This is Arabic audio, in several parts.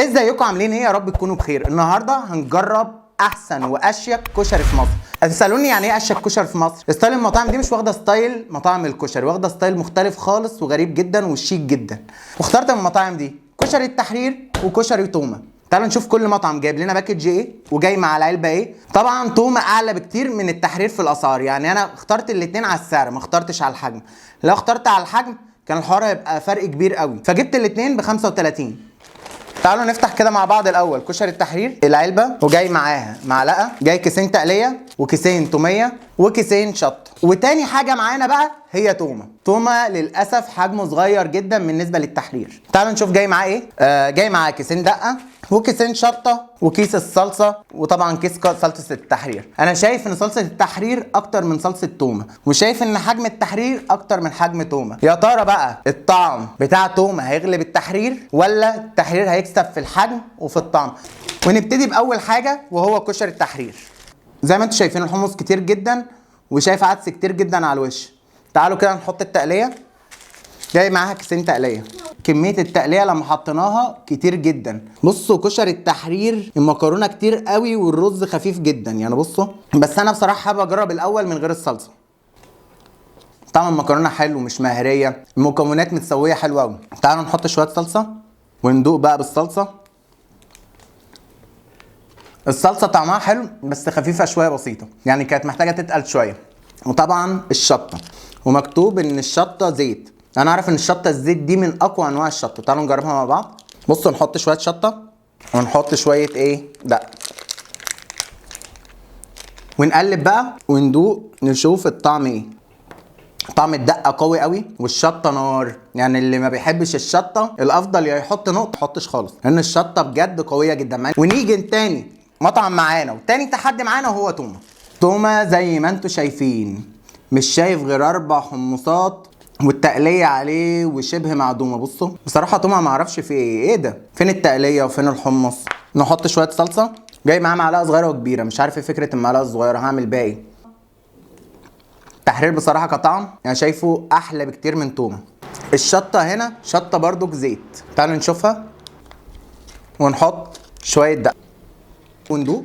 ازيكم عاملين ايه؟ يا رب تكونوا بخير. النهارده هنجرب احسن واشيك كشري في مصر. هتسالوني يعني ايه اشيك كشري في مصر؟ ستايل المطاعم دي مش واخده ستايل مطاعم الكشري، واخده ستايل مختلف خالص وغريب جدا وشيك جدا. واخترت من المطاعم دي كشري التحرير وكشري تومه. تعالوا نشوف كل مطعم جايب لنا باكج ايه وجاي مع العلبه ايه. طبعا تومه اعلى بكتير من التحرير في الاسعار، يعني انا اخترت الاثنين على السعر ما اخترتش على الحجم. لو اخترت على الحجم كان الحوار هيبقى فرق كبير قوي، فجبت الاثنين ب 35. تعالوا نفتح كده مع بعض الاول كشري التحرير. العلبه وجاي معاها معلقه، جاي كيسين تقليه وكيسين توميه وكيسين شطه. وتاني حاجه معانا بقى هي تومه للاسف حجمه صغير جدا بالنسبه للتحرير. تعالوا نشوف جاي معاه ايه. جاي معاه كيسين دقه وكيسين شطه وكيس الصلصه، وطبعا كيس صلصه التحرير. انا شايف ان صلصه التحرير اكتر من صلصه تومه، وشايف ان حجم التحرير اكتر من حجم تومه. يا ترى بقى الطعم بتاع تومه هيغلب التحرير ولا التحرير هيكسب في الحجم وفي الطعم؟ ونبتدي باول حاجه وهو كشري التحرير. زي ما انتم شايفين الحمص كتير جدا، وشايف عدس كتير جدا على الوش. تعالوا كده نحط التقليه. جاي معاها كيسين تقليه. كميه التقليه لما حطيناها كتير جدا. بصوا كشري التحرير المكرونه كتير قوي والرز خفيف جدا، يعني بصوا. بس انا بصراحه حابب اجرب الاول من غير الصلصه. طعم المكرونه حلو مش مهريه، المكونات متسويه حلوه قوي. تعالوا نحط شويه صلصه وندوق بقى بالصلصه. الصلصه طعمها حلو بس خفيفه شويه بسيطه، يعني كانت محتاجه تتقل شويه. وطبعا الشطه، ومكتوب ان الشطه زيت. انا عارف ان الشطه الزيت دي من اقوى انواع الشطه. تعالوا نجربها مع بعض. بصوا نحط شويه شطه ونحط شويه ايه دقه، ونقلب بقى وندوق نشوف الطعم ايه. طعم الدقه قوي قوي والشطه نار، يعني اللي ما بيحبش الشطه الافضل يا يحط نقطه يحطش خالص، لان الشطه بجد قويه جدا. ونيجي تاني مطعم معانا وتاني تحدي معانا وهو تومه زي ما انتم شايفين. مش شايف غير 4 حمصات والتقليه عليه وشبه معدومه. بصوا بصراحه تومه ما اعرفش في ايه ده، فين التقليه وفين الحمص. نحط شويه صلصه. جاي معاه معلقه صغيره وكبيره، مش عارف ايه فكره المعلقه الصغيره، هعمل بيها ايه. التحرير بصراحه كطعم يعني شايفه احلى بكتير من تومه. الشطه هنا شطه برضو زيت. تعالوا نشوفها ونحط شويه دقه وندوق.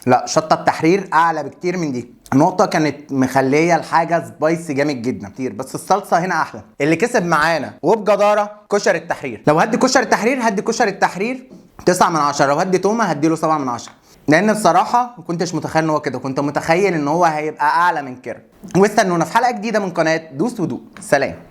لا شطه التحرير اعلى بكتير من دي. النقطه كانت مخليه الحاجه سبايسي جامد جدا كتير، بس الصلصه هنا احلى. اللي كسب معانا وبجداره كشري التحرير. لو هدي كشري التحرير هدي كشري التحرير 9 من 10، لو هدي تومه هديله 7 من 10، لان بصراحه ما كنتش متخيل ان هو كده. كنت متخيل ان هو هيبقى اعلى من كده. واستنونا في حلقه جديده من قناه دوس ودوق. سلام.